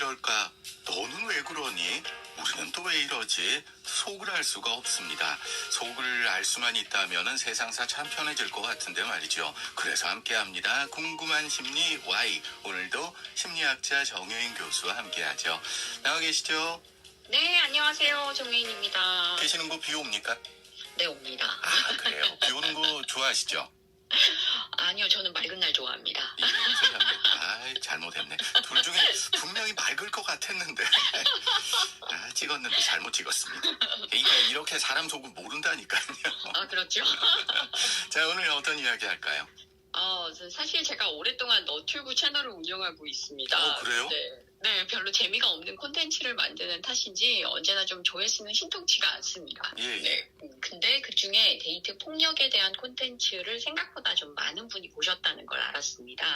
이럴까? 너는 왜 그러니? 우리는 또 왜 이러지? 속을 알 수가 없습니다. 속을 알 수만 있다면 세상사 참 편해질 것 같은데 말이죠. 그래서 함께합니다. 궁금한 심리 Y. 오늘도 심리학자 정효인 교수와 함께하죠. 나와 계시죠? 네, 안녕하세요. 정혜인입니다. 계시는 곳 비 옵니까? 네, 옵니다. 아, 그래요. 비 오는 거 좋아하시죠? 아니요, 저는 맑은 날 좋아합니다. 잘못했네. 둘 중에 분명히 맑을 것 같았는데 찍었는데 잘못 찍었습니다. 그러니까 이렇게 사람 속은 모른다니까요. 아, 그렇죠? 자, 오늘 어떤 이야기 할까요? 사실 제가 오랫동안 너튜브 채널을 운영하고 있습니다. 그래요? 네, 별로 재미가 없는 콘텐츠를 만드는 탓인지 언제나 좀 조회수는 신통치가 않습니다. 예. 네. 근데 그 중에 데이트 폭력에 대한 콘텐츠를 생각보다 좀 많은 분이 보셨다는 걸 알았습니다.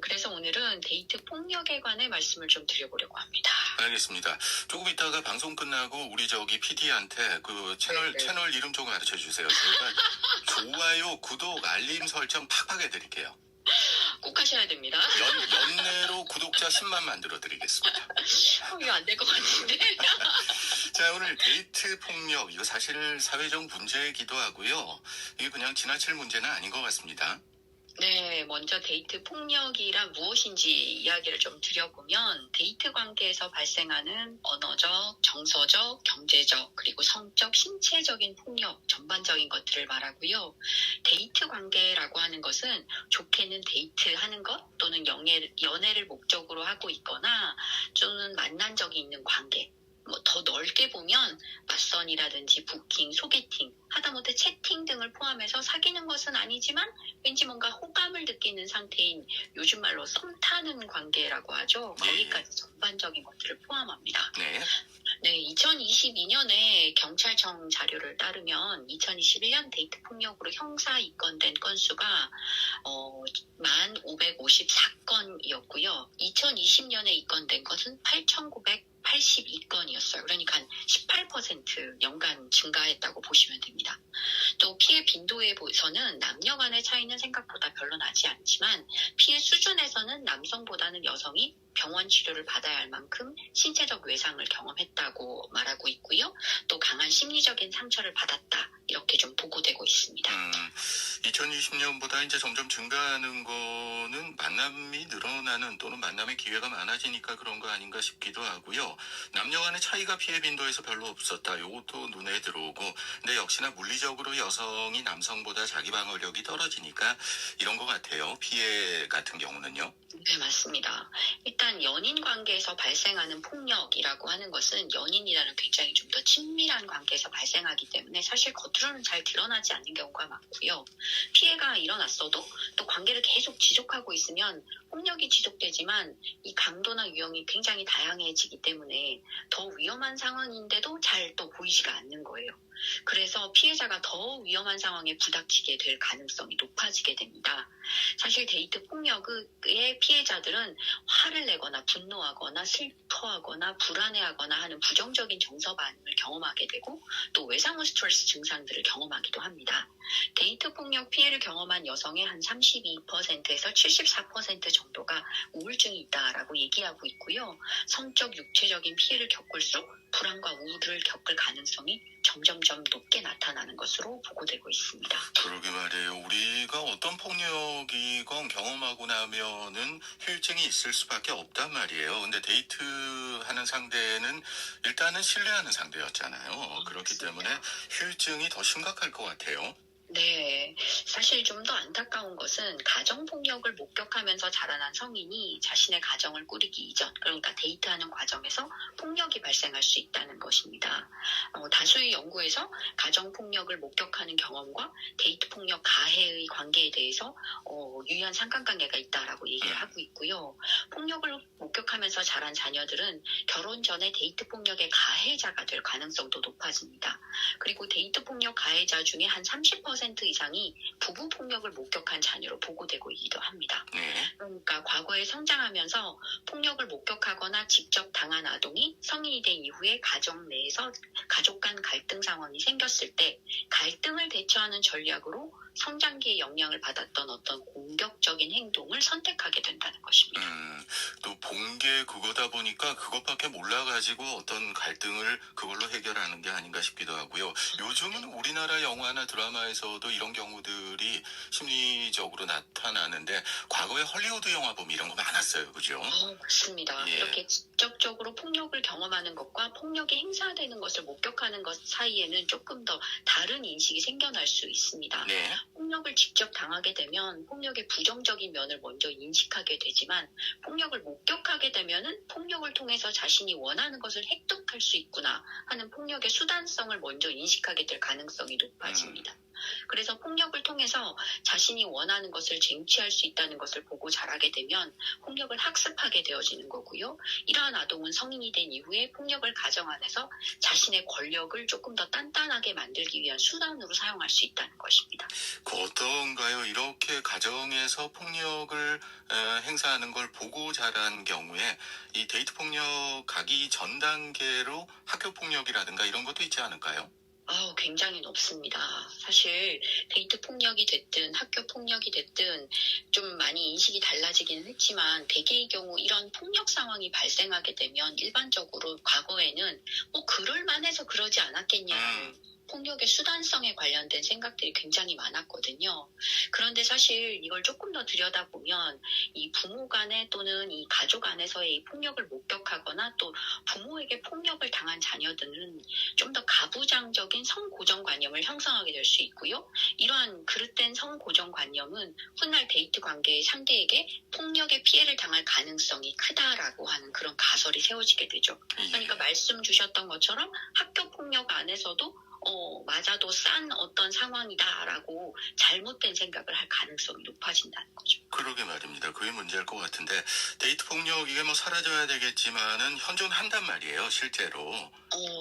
그래서 오늘은 데이트 폭력에 관해 말씀을 좀 드려보려고 합니다. 알겠습니다. 조금 이따가 방송 끝나고 우리 PD한테 그 채널 이름 좀 가르쳐 주세요. 제가 좋아요, 구독, 알림 설정 팍팍 해드릴게요. 꼭 하셔야 됩니다. 연내로 구독자 10만 만들어 드리겠습니다. 이거 안 될 것 같은데. 자, 오늘 데이트 폭력, 이거 사실 사회적 문제이기도 하고요. 이게 그냥 지나칠 문제는 아닌 것 같습니다. 네, 먼저 데이트 폭력이란 무엇인지 이야기를 좀 드려보면 데이트 관계에서 발생하는 언어적, 정서적, 경제적, 그리고 성적, 신체적인 폭력 전반적인 것들을 말하고요. 데이트 관계라고 하는 것은 좋게는 데이트하는 것 또는 연애를 목적으로 하고 있거나 또는 만난 적이 있는 관계. 더 넓게 보면 맞선이라든지 부킹, 소개팅, 하다못해 채팅 등을 포함해서 사귀는 것은 아니지만 왠지 뭔가 호감을 느끼는 상태인 요즘 말로 썸 타는 관계라고 하죠. 거기까지 전반적인 것들을 포함합니다. 네, 2022년에 경찰청 자료를 따르면 2021년 데이트 폭력으로 형사 입건된 건수가 1,554건이었고요. 2020년에 입건된 것은 8,982건이었어요. 그러니까 한 18% 연간 증가했다고 보시면 됩니다. 또 피해 빈도에서는 남녀 간의 차이는 생각보다 별로 나지 않지만 피해 수준에서는 남성보다는 여성이 병원 치료를 받아야 할 만큼 신체적 외상을 경험했다고 말하고 있고요. 또 강한 심리적인 상처를 받았다. 이렇게 좀 보고되고 있습니다. 2020년보다 이제 점점 증가하는 거는 만남이 늘어나는 또는 만남의 기회가 많아지니까 그런 거 아닌가 싶기도 하고요. 남녀 간의 차이가 피해 빈도에서 별로 없었다. 이것도 눈에 들어오고, 근데 역시나 물리적으로 여성이 남성보다 자기 방어력이 떨어지니까 이런 것 같아요. 피해 같은 경우는요. 네, 맞습니다. 일단 연인 관계에서 발생하는 폭력이라고 하는 것은 연인이라는 굉장히 좀 더 친밀한 관계에서 발생하기 때문에 사실 겉으로는 잘 드러나지 않는 경우가 많고요. 피해가 일어났어도 또 관계를 계속 지속하고 있으면 폭력이 지속되지만 이 강도나 유형이 굉장히 다양해지기 때문에 더 위험한 상황인데도 잘 또 보이지가 않는 거예요. 그래서 피해자가 더 위험한 상황에 부닥치게 될 가능성이 높아지게 됩니다. 사실 데이트 폭력의 피해자들은 화를 내거나 분노하거나 슬퍼하거나 불안해하거나 하는 부정적인 정서 반응을 경험하게 되고 또 외상후 스트레스 증상들을 경험하기도 합니다. 데이트 폭력 피해를 경험한 여성의 한 32%에서 74% 정도가 우울증이 있다라고 얘기하고 있고요. 성적, 육체적인 피해를 겪을수록 불안과 우울을 겪을 가능성이 점점점 높게 나타나는 것으로 보고되고 있습니다. 그러게 말이에요. 우리가 어떤 폭력이건 경험하고 나면은 후유증이 있을 수밖에 없단 말이에요. 근데 데이트하는 상대는 일단은 신뢰하는 상대였잖아요. 그렇기 때문에 후유증이 더 심각할 것 같아요. 네, 사실 좀 더 안타까운 것은 가정폭력을 목격하면서 자라난 성인이 자신의 가정을 꾸리기 이전, 그러니까 데이트하는 과정에서 폭력이 발생할 수 있다는 것입니다. 다수의 연구에서 가정폭력을 목격하는 경험과 데이트폭력 가해의 관계에 대해서 유의한 상관관계가 있다라고 얘기를 하고 있고요. 폭력을 목격하면서 자란 자녀들은 결혼 전에 데이트폭력의 가해자가 될 가능성도 높아집니다. 그리고 데이트폭력 가해자 중에 한 30% 이상이 부부폭력을 목격한 자녀로 보고되고 있기도 합니다. 그러니까 과거에 성장하면서 폭력을 목격하거나 직접 당한 아동이 성인이 된 이후에 가정 내에서 가족 간 갈등 상황이 생겼을 때 갈등을 대처하는 전략으로 성장기에 영향을 받았던 어떤 공격적인 행동을 선택하게 된다는 것입니다. 또 본 게 그거다 보니까 그것밖에 몰라가지고 어떤 갈등을 그걸로 해결하는 게 아닌가 싶기도 하고요. 요즘은 우리나라 영화나 드라마에서도 이런 경우들이 심리적으로 나타나는데 과거에 헐리우드 영화 보면 이런 거 많았어요. 그죠? 맞습니다. 예. 이렇게 직접적으로 폭력을 경험하는 것과 폭력이 행사되는 것을 목격하는 것 사이에는 조금 더 다른 인식이 생겨날 수 있습니다. 네. 폭력을 직접 당하게 되면 폭력의 부정적인 면을 먼저 인식하게 되지만 폭력을 목격하게 되면은 폭력을 통해서 자신이 원하는 것을 획득할 수 있구나 하는 폭력의 수단성을 먼저 인식하게 될 가능성이 높아집니다. 그래서 폭력을 통해서 자신이 원하는 것을 쟁취할 수 있다는 것을 보고 자라게 되면 폭력을 학습하게 되어지는 거고요. 이러한 아동은 성인이 된 이후에 폭력을 가정 안에서 자신의 권력을 조금 더 단단하게 만들기 위한 수단으로 사용할 수 있다는 것입니다. 어떤가요? 이렇게 가정에서 폭력을 행사하는 걸 보고 자란 경우에 이 데이트 폭력 가기 전 단계로 학교 폭력이라든가 이런 것도 있지 않을까요? 굉장히 높습니다. 사실 데이트 폭력이 됐든 학교 폭력이 됐든 좀 많이 인식이 달라지기는 했지만 대개의 경우 이런 폭력 상황이 발생하게 되면 일반적으로 과거에는 그럴 만해서 그러지 않았겠냐는 폭력의 수단성에 관련된 생각들이 굉장히 많았거든요. 그런데 사실 이걸 조금 더 들여다보면 이 부모 간에 또는 이 가족 안에서의 이 폭력을 목격하거나 또 부모에게 폭력을 당한 자녀들은 좀 더 가부장적인 성고정관념을 형성하게 될 수 있고요. 이러한 그릇된 성고정관념은 훗날 데이트 관계의 상대에게 폭력의 피해를 당할 가능성이 크다라고 하는 그런 가설이 세워지게 되죠. 그러니까 말씀 주셨던 것처럼 학교 폭력 안에서도 맞아도 싼 어떤 상황이다라고 잘못된 생각을 할 가능성이 높아진다는 거죠. 그러게 말입니다. 그게 문제일 것 같은데 데이트 폭력 이게 뭐 사라져야 되겠지만은 현존한단 말이에요, 실제로.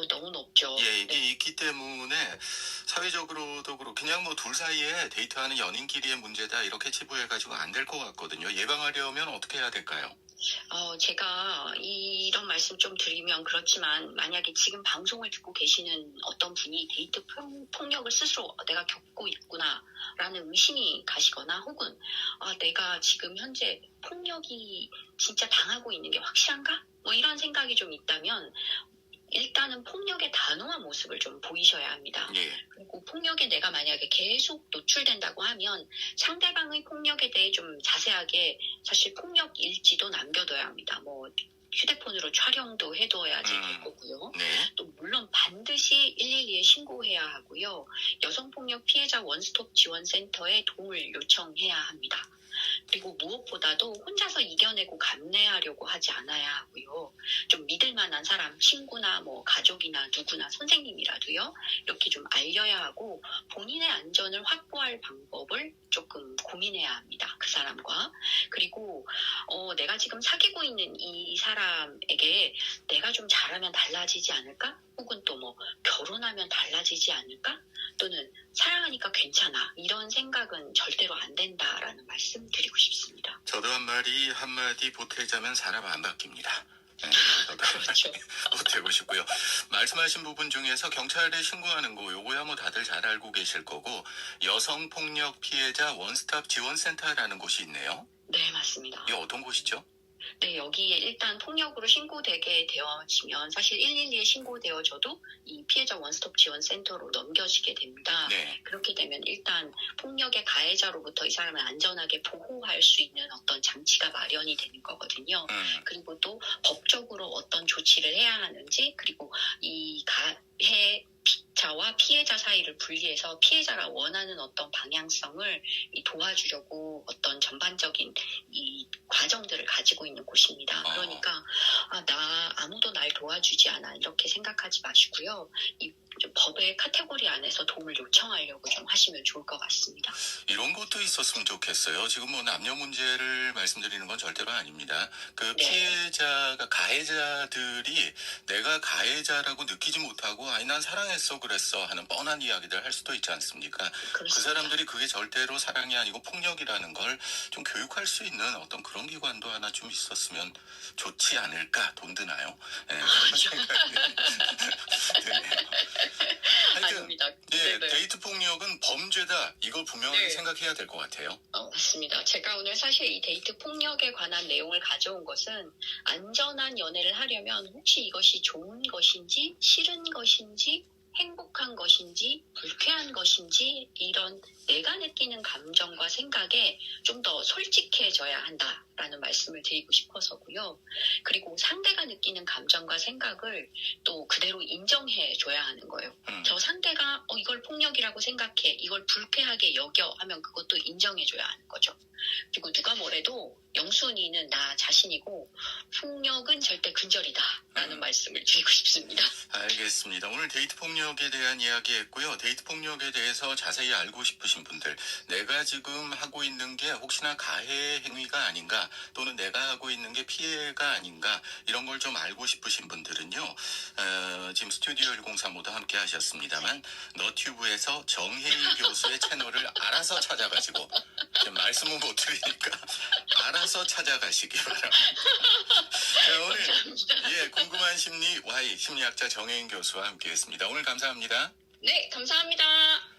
너무 높죠. 예, 이게 있기 때문에 사회적으로도 그렇고 그냥 뭐 둘 사이에 데이트하는 연인끼리의 문제다 이렇게 치부해가지고 안 될 것 같거든요. 예방하려면 어떻게 해야 될까요? 제가 이런 말씀 좀 드리면 그렇지만 만약에 지금 방송을 듣고 계시는 어떤 분이 데이트 폭력을 스스로 내가 겪고 있구나라는 의심이 가시거나 혹은 내가 지금 현재 폭력이 진짜 당하고 있는 게 확실한가? 이런 생각이 좀 있다면 일단은 폭력의 단호한 모습을 좀 보이셔야 합니다. 예. 그리고 폭력에 내가 만약에 계속 노출된다고 하면 상대방의 폭력에 대해 좀 자세하게 사실 폭력 일지도 남겨둬야 합니다. 휴대폰으로 촬영도 해둬야지 될 거고요. 네. 또 물론 반드시 112에 신고해야 하고요. 여성폭력 피해자 원스톱 지원센터에 도움을 요청해야 합니다. 그리고 무엇보다도 혼자서 이겨내고 감내하려고 하지 않아야 하고요. 좀 믿을 만한 사람, 친구나 가족이나 누구나 선생님이라도요. 이렇게 좀 알려야 하고 본인의 안전을 확보할 방법을 조금 고민해야 합니다. 그 사람과. 그리고 내가 지금 사귀고 있는 이 사람에게 내가 좀 잘하면 달라지지 않을까? 혹은 또 결혼하면 달라지지 않을까? 또는 사랑하니까 괜찮아. 이런 생각은 절대로 안 된다라는 말씀 드리고 싶습니다. 저도 한마디 보태자면 사람 안 바뀝니다. 네, 저도 그렇죠. 보태고 싶고요. 말씀하신 부분 중에서 경찰에 신고하는 거 요거야 뭐 다들 잘 알고 계실 거고 여성폭력 피해자 원스톱 지원센터라는 곳이 있네요. 네, 맞습니다. 이게 어떤 곳이죠? 네, 여기에 일단 폭력으로 신고되게 되어지면 사실 112에 신고되어져도 이 피해자 원스톱 지원센터로 넘겨지게 됩니다. 네. 그렇게 되면 일단 폭력의 가해자로부터 이 사람을 안전하게 보호할 수 있는 어떤 장치가 마련이 되는 거거든요. 그리고 또 법적으로 어떤 조치를 해야 하는지 그리고 이 가해자와 피해자 사이를 분리해서 피해자가 원하는 어떤 방향성을 도와주려고 어떤 전반적인 이 과정들을 가지고 있는 곳입니다. 그러니까 아무도 날 도와주지 않아 이렇게 생각하지 마시고요. 이 법의 카테고리 안에서 도움을 요청하려고 좀 하시면 좋을 것 같습니다. 이런 것도 있었으면 좋겠어요. 지금 뭐 남녀 문제를 말씀드리는 건 절대로 아닙니다. 그 피해자가 가해자들이 내가 가해자라고 느끼지 못하고 아니 난 사랑했어 그랬어 하는 뻔한 이야기들 할 수도 있지 않습니까? 그 그렇습니다. 사람들이 그게 절대로 사랑이 아니고 폭력이라는 걸 좀 교육할 수 있는 어떤 그런 기관도 하나 좀 있었으면 좋지 않을까. 돈 드나요? 네, 그런 생각이 드네요. 하여튼 아닙니다. 예, 네네. 데이트 폭력은 범죄다. 이걸 분명하게 네. 생각해야 될 것 같아요. 맞습니다. 제가 오늘 사실 이 데이트 폭력에 관한 내용을 가져온 것은 안전한 연애를 하려면 혹시 이것이 좋은 것인지, 싫은 것인지, 행복한 것인지, 불쾌한 것인지, 이런 내가 느끼는 감정과 생각에 좀 더 솔직해져야 한다라는 말씀을 드리고 싶어서고요. 그리고 상대가 느끼는 감정과 생각을 또 그대로 인정해 줘야 하는 거예요. 저 상대가 이걸 폭력이라고 생각해, 이걸 불쾌하게 여겨 하면 그것도 인정해 줘야 하는 거죠. 그리고 누가 뭐래도 영순이는 나 자신이고 폭력은 절대 근절이다라는 말씀을 드리고 싶습니다. 알겠습니다. 오늘 데이트 폭력에 대한 이야기했고요. 데이트 폭력에 대해서 자세히 알고 싶으신 분들, 내가 지금 하고 있는 게 혹시나 가해 행위가 아닌가, 또는 내가 하고 있는 게 피해가 아닌가, 이런 걸 좀 알고 싶으신 분들은요, 지금 스튜디오 103호도 함께 하셨습니다만, 너튜브에서 정혜인 교수의 채널을 알아서 찾아가시고, 지금 말씀은 못 드리니까 알아서 찾아가시기 바랍니다. 자, 오늘 궁금한 심리 Y 심리학자 정혜인 교수와 함께했습니다. 오늘 감사합니다. 네, 감사합니다.